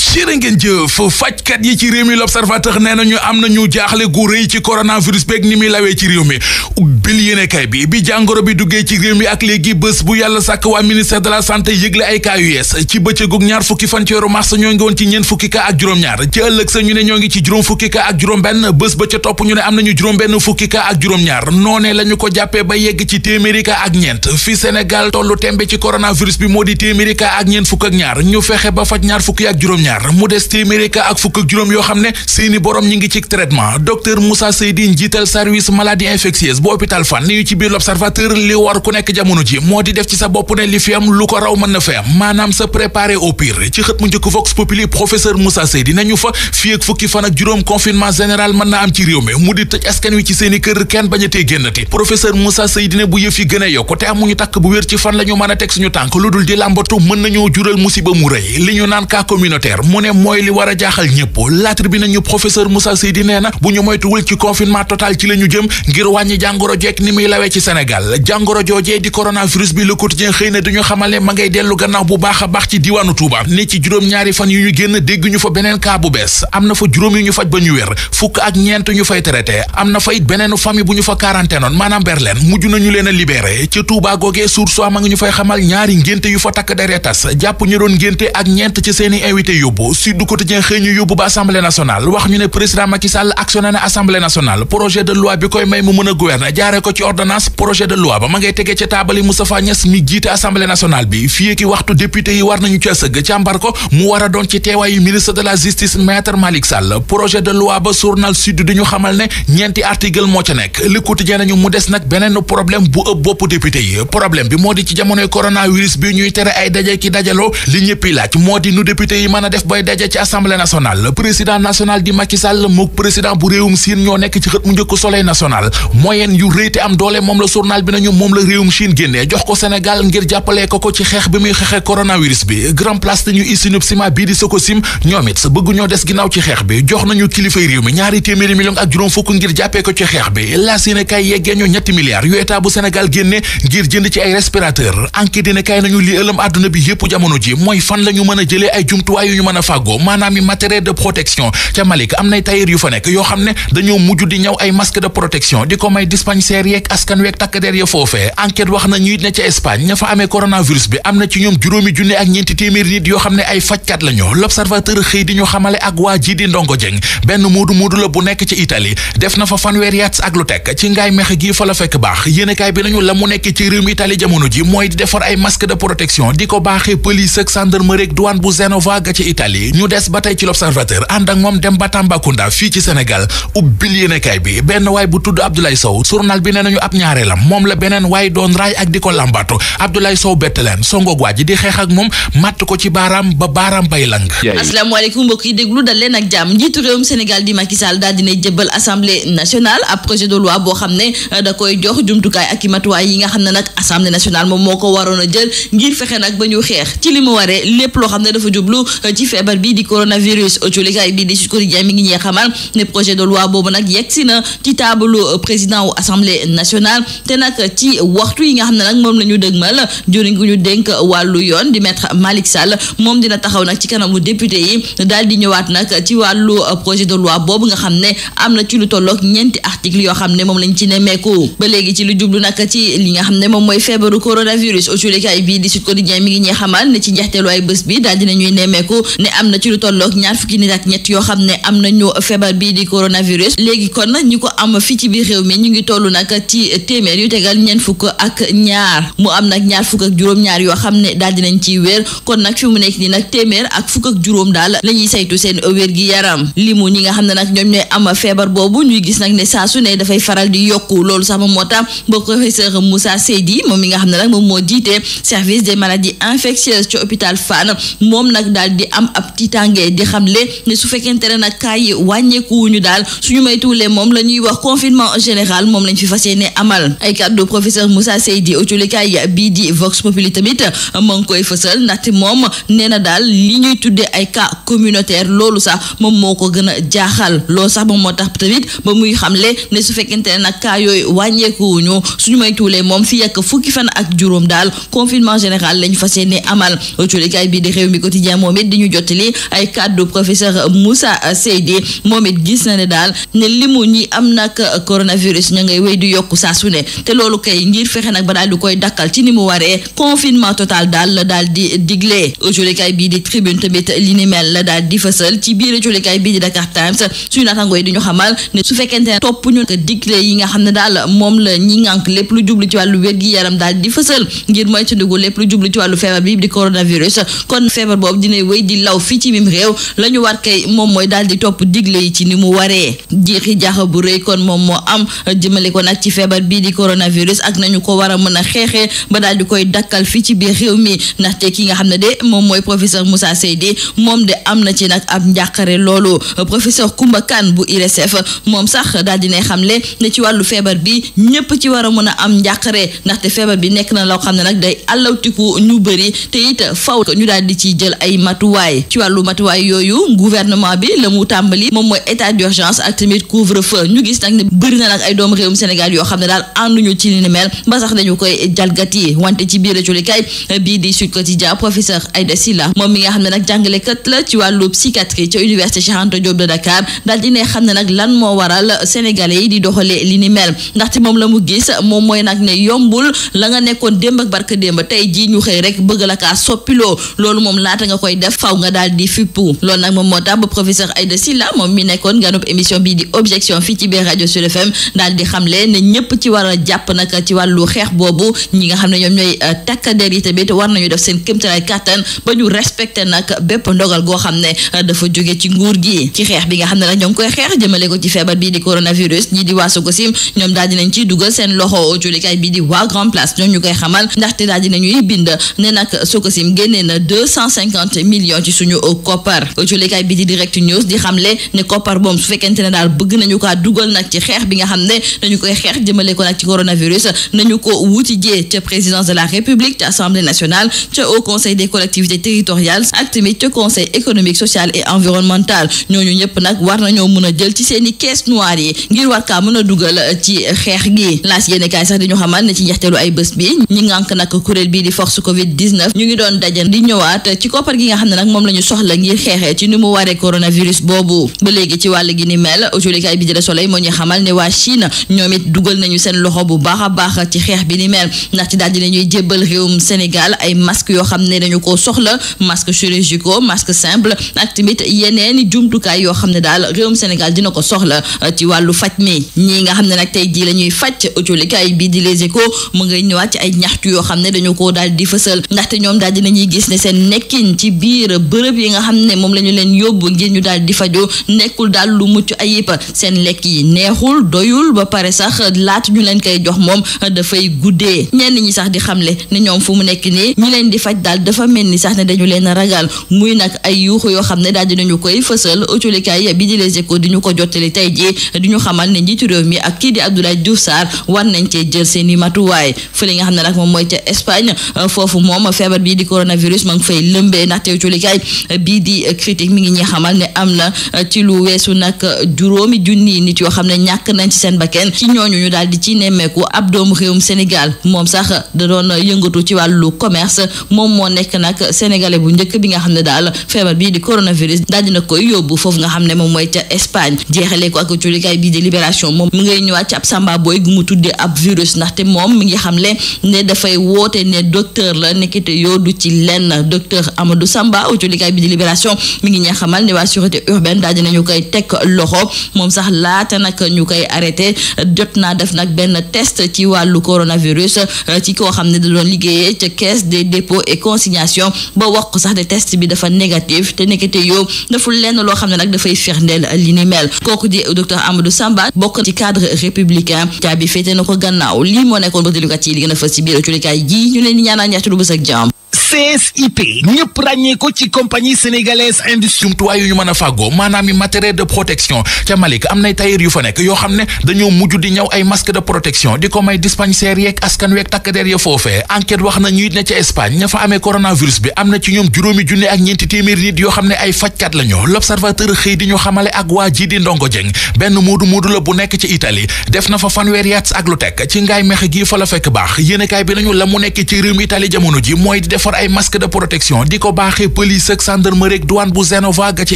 jërë ngeen jëf fajkat yi ci réew mi l'observateur nee nañu am nañu jaaxle gu rëy ci coronavirus beeg ni muy lawee ci réew mi ubbil yéenekaay bi jàngoro bi duggee ci réew mi ak léegi bés bu yàlla sàkk waa ministère de la santé yëgle ay cas yu yees ci bëccëgug ñaar fukki fan ci weeru mars ñoo ngi woon ci ñeent fukki cas ak juróom-ñaar ci ëllëg sa ñu ne ñoo ngi ci juróom fukki cas ak juróom-benn bés ba ca topp ñu ne am nañu juróom-benn fukki cas ak juróom-ñaar noonee la ñu ko jàppee ba yegg ci téeméeri cas ak ñeent fi Sénégal tollu tembe ci coronavirus bi moo di téeméeri cas ak ñeent fukk ak ñaar ñu fexe ba faj ñaar fukki ak juróom-ñaar mu des téeméeri cas ak fukk ak juróom yoo xam ne seeni borom ñi ngi ci traitement docteur Moussa Seydi njiital service maladie infectieuse bu hôpital Fann ni ci biir l'observateur li war ku nekk jamono ji moo di def ci sa bopp ne li fi am lu ko raw mën na fi am maanaam sa préparer au pire ci xët mu njëkk Vox Populi professeur Moussa Seydi nañu fa fii ak fukki fan ak juróom confinement général mën na am ci réew mi mu di tëj askan wi ci seeni kër kenn bañ a tee génnati professeur Moussa Seydi ne bu yëf yi gën a yokk te amuñu takk bu wér ci fan la ñu mën a teg suñu tànk lu dul di làmbatu mën nañoo jural musiba mu rëy li ñu naan cas communautaire mu ne mooy li war a jaaxal ñëpp La Tribune nañu professeur Moussa Seydi nee na bu ñu moytuwul ci confinement total ci la ñu jëm ngir wàññi jàngoro jekk ni muy lawee ci Sénégal jàngoro joojee di coronavirus bi Le Quotidien xëy na duñu xamal ne ma ngay dellu gannaaw bu baax a baax ci diwaanu Touba ne ci juróom-ñaari fan yu ñu génn dégg ñu fa beneen cas bu bees am na fa juróom yu ñu faj ba ñu wér fukk ak ñeent ñu fay traité am na fa it beneenu famille bu ñu fa quarantaine oon maanaam berleen mujj nañu leen a libéré ca Touba googee Source A ma ngi ñu fay xamal ñaari ngénte yu fa takk deree tas jàpp ñu doon ngénte ak ñeent ci seeni invité yóbbu Sud Quotidien xëy ñu yóbbu ba Assemblée nationale wax ñu ne président Macky Sall actionné na Assemblée nationale projet de loi bi koy may mu mën a gouverner jaaree ko ci ordonnance projet de loi ba ma ngay tegee ca taabali Moustapha Niasse mi jiite Assemblée nationale bi fii ki waxtu député yi war nañu ca sëgg càmbar ko mu war a doon ci teewaayu ministre de la justice maître Malick Sall projet de loi ba journal Sud di ñu xamal ne ñeenti article moo ca nekk Le Quotidien nañu mu des nag beneen problème bu ëpp bopp député yi problème bi moo di ci jamonoy coronavirus bi ñuy tere ay daje ki dajaloo li ñëppi laaj moo di nu député yi mën a def bay daje ci Assemblée nationale président national di Macky Sall mook président bu réewum Chine ñoo nekk ci xët mu njëkk Soleil national moyen yu rëy te am doole moom la journal bi nañu moom la réewum Chine génnee jox ko Sénégal ngir jàppalee ko ci xeex bi muy xeexee coronavirus bi Grand Place dañu usine ciment bii di Sococim ñoom it sa bëgg ñoo des ginnaaw ci xeex bi jox nañu kilifay réew mi ñaari téeméeri million ak juróom fukk ngir jàppee ko ci xeex bi la sine kay yeggee ñu ñetti milliards yu état bu Sénégal génne ngir jënd ci ay respirateur enquête dina kay nañu li ëlëm àdduna bi yépp jamono ji mooy fan la ñu mën a jëlee ay jumtuwaay yu ñu mën a fàggoo maanaam i matériel de protection ca Malik am nay tailleur yu fa nekk yoo xam ne dañoo mujj di ñëw ay masque de protection di ko may dispensaire yeeg askan weeg takk der ya foofee enquête wax na ñu it ne ca Espagne ña fa amee coronavirus bi am na ci ñoom juróomi junne ak ñeenti téeméeri nit yoo xam ne ay fajkat la ñu l'observateur xëy di ñu xamale ak waa ji di Ndongo Dieng benn moodu la bu nekk ci Italie def na fa fanweeri at ak lu tekk ci ngaay mexe gi fa la fekk baax yéenekaay bi nañu la mu nekk ci réew mi Italie jamono ji mooy di defar ay masque de protection di ko baaxee police ak gendarmerie ak douane bu Genova ga ci Italie ñu des ba tey ci l'observateur ànd ak moom dem ba Tambacounda fii ci Sénégal ubbil yéenekaay bi benn waay bu tudd Abdoulaye Sow journal bi nee nañu ab ñaareelam moom la beneen waay doon raay ak di ko làmbaatu Abdoulaye Sow bett leen songoog waa ji di xeex ak moom matt ko ci baaraam ba baaraam bay lang. asalaamaaleykum mbokk yi déglu dal leen ak jàmm njiitu réewum Sénégal di Macky Sall daal dina jëbbal assemblée nationale ab projet de loi boo xam ne da koy jox jumtukaay ak i matuwaay yi nga xam ne nag assemblée nationale moom moo ko waroon a jël ngir fexe nag ba ñu xeex ci li mu waree lépp loo xam ne dafa jublu ci feebar bi di coronavirus autolikaay bi di Sud Quotidien mi ngi ñee xamal ne projet de loi boobu nag yegg si na ci taabalu président wu assemblée nationale te nag ci waxtu yi nga xam ne nag moom la ñu dëgmal jëriñ gu ñu dénk wàllu yoon di maître Malick Sall moom dina taxaw nag ci kanamu député yi daal di ñëwaat nag ci wàllu projet de loi boobu nga xam ne am na ci lu tolloog ñeenti article yoo xam ne moom lañ ci nemmeeku ba léegi ci lu jublu nag ci li nga xam ne moom mooy feebaru coronavirus autolikaay bi di Sud Quotidien mi ngi ñee xamal ne ci njeexteelu ay bés bi daal dina ñuy nemmeeku ne am na ci lu tolloog ñaar fukki nit ak ñett yoo xam ne am nañu feebar bii di coronavirus léegi kon ñi ko am fii ci biir réew mi ñu ngi toll nag ci téeméer yu tegal ñeent fukk ak ñaar mu am nag ñaar fukk ak juróom-ñaar yoo xam ne daal dinañ ciy wér kon nag fi mu nekk nii nag téeméer ak fukk ak juróom daal la ñuy saytu seen wér gi yaram limu ñi nga xam ne nag ñoom ñooy am feebar boobu ñuy gis nag ne saa su ne dafay faral di yokku loolu sax moom moo tax ba professeur Moussa Seydi moom mi nga xam ne nag moom moo jiite service des maladies infectieuses ci hôpital Fann moom nag daal di am ab tiitange di xamle ne su fekkente ne nag cas yi wàññeekuwuñu daal suñu maytuwulee moom la ñuy wax confinement général moom lañ fi fas yéene amal ay kàddu professeur Moussa Seydi autolikaay bii di Vox Populi tamit moo ngi koy fësal ndaxte moom nee na daal li ñuy tuddee ay cas communautaire loolu sax moom moo ko gën a jaaxal loolu sax moom moo tax tamit ba muy xamle ne su fekkente ne nag cas yooyu wàññeekuwuñu suñu maytuwulee moom fii ak fukki fan ak juróom daal confinement général lañ fas yéene amal autolikaay bii di Rewmi Quotidien moom it di ñu jottali ay kàddu professeur Moussa Seydi moom it gis na ne daal ne limu ñi am nag coronavirus ña ngay wéy di yokku saa su ne te loolu kay ngir fexe nag ba daal di koy dakkal ci ni mu waree confinement total daal la daal di digle jolikaay bii di tribune tamit li ni mel la daal di fësal ci biir jolikaay bii di Dakar Times suñu naataangoo yi di ñu xamal ne su fekkente ne topp ñu digle yi nga xam ne daal moom la ñi ngànk lépp lu jublu ci wàllu wér-gi-yaram daal di fësal ngir moytandiku lépp lu jublu ci wàllu feebar bi di coronavirus kon feebar boobu dina wéy di law fii ci mim réew la ñu war kay moom mooy daal di topp digle yi ci ni mu waree jiixi jaaxa bu rëy kon moom moo am jëmale ko nag ci feebar bii di coronavirus ak nañu ko war a mën a xeexee ba daal di koy dakkal fii ci biir réew mi ndaxte ki nga xam ne de moom mooy professeur Moussa Seydi moom de am na ci nag ab njàqare loolu professeur Koumba Kane bu IRSF moom sax daal dinay xamle ne ci wàllu feebar bi ñëpp ci war a mën a am njàqare ndaxte feebar bi nekk na loo xam ne nag day allawtiku ñu bëri te it faw ñu daal di ciy jël ay matuwaay ci wàllu matuwaay yooyu gouvernement bi la mu tàmbali moom mooy état d'urgence ak tamit couvre-feu ñu gis nag ne bëri na nag ay doomu réewum Sénégal yoo xam ne daal ànduñu ci li ni mel ba sax dañu koy jalgati wante ci biir julikaay bii di Sud Quotidien professeur Aïda Sylla moom mi nga xam ne nag jàngalekat la ci wàllu psychiatrie ca université Cheikh Anta Diop de Dakar daal dina xam ne nag lan moo waral sénégalais yi di doxalee li ni mel ndaxte moom la mu gis moom mooy nag ne yombul la nga nekkoon démb ak barka démb tey jii ñu xëy rek bëgg la kaa soppiloo loolu moom laata nga koy def faw nga daal di fippu loolu nag moom moo tax ba professeur Aïda Sylla moom mi nekkoon ganub émission bii di objection fii ci biir rajo Sud FM daal di xamle ne ñëpp ci war a jàpp nag ci wàllu xeex boobu ñi nga xam ne ñoom ñooy takkader yi tamit war nañu def seen kéemtalaay kàttan ba ñu respecté nag bépp ndogal goo xam ne dafa jóge ci nguur gi ci xeex bi nga xam ne nag ñoo ngi koy xeex jëmale ko ci feebar bii di coronavirus ñi di waa Sococim ñoom daal dinañ ciy dugal seen loxo julikaay bii di waa Grand Place ñoom ñu koy xamal ndaxte daal dinañuy bind ne nag Sococim génnee na 250 millions ci suñu koppar julikaay bii di Direct News di xamle ne koppar boobu su fekkente ne daal bëgg nañu kaa dugal nag ci xeex bi nga xam ne dañu koy xeex jëmale ko nag ci coronavirus nañu ko wuti jee ca présidence de la République ca Assemblée nationale ca Haut Conseil des collectivités territoriales ak tamit ca Conseil économique social et environnemental ñooñu ñëpp nag war nañoo mën a jël ci seeni caisse noire yi ngir war kaa mën a dugal ci xeex gi laas yéene kaay sax di ñu xamal ne ci njeexteelu ay bés bi ñi ngànk nag kuréel bii di force Covid-19 ñu ngi doon dajan di ñëwaat ci koppar gi nga xam ne nag moom la ñu soxla ngir xeexee ci ni mu waree coronavirus boobu ba léegi ci wàll gi ni mel julikaay bi di Le Soleil moo ñu xamal ne waa Chine ñoom it dugal nañu seen loxo bu baax a baax ci xeex bi ni mel ndax ci daal dinañuy jébbal réewum Sénégal ay masques yoo xam ne dañu ko soxla masques chirurgicaux masques simples ak tamit yeneeni jumtukaay yoo xam ne daal réewum Sénégal dina ko soxla ci wàllu faj mi ñii nga xam ne nag tey jii la ñuy faj julikaay bi di Les Échos mu ngay ñëwaat ci ay ñaxtu yoo xam ne dañu ko daal di fësal ndaxte ñoom daal dinañuy gis ne seen nekkin ci biir bërëb yi nga xam ne moom la ñu leen yóbbu ngir ñu daal di faju nekkul daal lu mucc ayib seen lekk yi neexul doyul ba pare sax laata ñu leen koy jox moom dafay guddee ñenn ñi sax di xamle ne ñoom fu mu nekk nii ñi leen di faj daal dafa mel ni sax ne dañu leen ragal muy nag ay yuuxu yoo xam ne daal dinañu koy fësal autolikaay bi di Les Échos di ñu ko jottali tey jii di ñu xamal ne njiitu réew mi ak kii di Abdoulaye Diouf Sarr war nañ cee jël seeni matuwaay fële nga xam ne nag moom mooy ca Espagne foofu moom feebar bii di coronavirus ma ngi fay lëmbee ndaxte autolikaay bii di critique mi ngi ñuy xamal ne am na ci lu weesu nag juróomi junni nit yoo xam ne ñàkk nañ ci seen bakkan ci ñooñu ñu daal di ci nemmeeku ab doomu réewum Sénégal moom sax da doon yëngatu ci wàllu commerce moom moo nekk nag sénégalais bu njëkk bi nga xam ne daal feebar bii di coronavirus daal dina koy yóbbu foofu nga xam ne moom mooy ca Espagne jeexalee ko ak culikaay bii di Libération moom mi ngay ñëwaat ci ab samba booy gu mu tuddee ab virus ndaxte moom mi ngi xamle ne dafay woote ne docteur la nekkite yoo du ci lenn docteur Amadou Samba culikaay bii di Libération mi ngi ñuy xamal ne waa sûreté urbaine daal dinañu koy teg loxo moom sax laata nag ñu koy arrêté jot naa def nag benn test ci wàllu coronavirus ci koo xam ne da doon liggéeyee ca caisse des dépôts et consignation ba wax ko sax ne test bi dafa négatif te nekkite yow deful lenn loo xam ne nag dafay firndeel li ni mel kooku di docteur Amadou Samba bokk ci cadre républicain caabi féete na ko gannaaw lii moo nekkoon ba déglukat yi li gën a fës ci biir culikaay ji ñu leen di ñaanal ñaxtu lu bës ak jàmm. CSIP ñëpp ràññee ko ci compagnie sénégalaise industrie jumtuwaay yu ñu mën a fàggoo maanaam i matériel de protection ca Malick am nay tailleur yu fa nekk yoo xam ne dañoo mujj di ñëw ay masque de protection di ko may dispensaire yeeg askan weeg takkadeer ya foofee enquête wax na ñu it ne ca Espagne ña fa amee coronavirus bi am na ci ñoom juróomi junne ak ñeenti téeméeri nit yoo xam ne ay fajkat la ñu l'observateur xëy di ñu xamale ak waa ji di Ndongo Dieng benn moodu la bu nekk ci Italie def na fa fanweeri at ak lu tekk ci ngaay mexe gi fa la fekk baax yéenekaay bi nañu la mu nekk ci réewum Italie jamono ji mooy di defar ay ay masque de protection di ko baaxee police ak gendarmerie ak douane bu Genova ga ca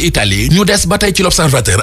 Italie ñu des ba tey ci l'Observateur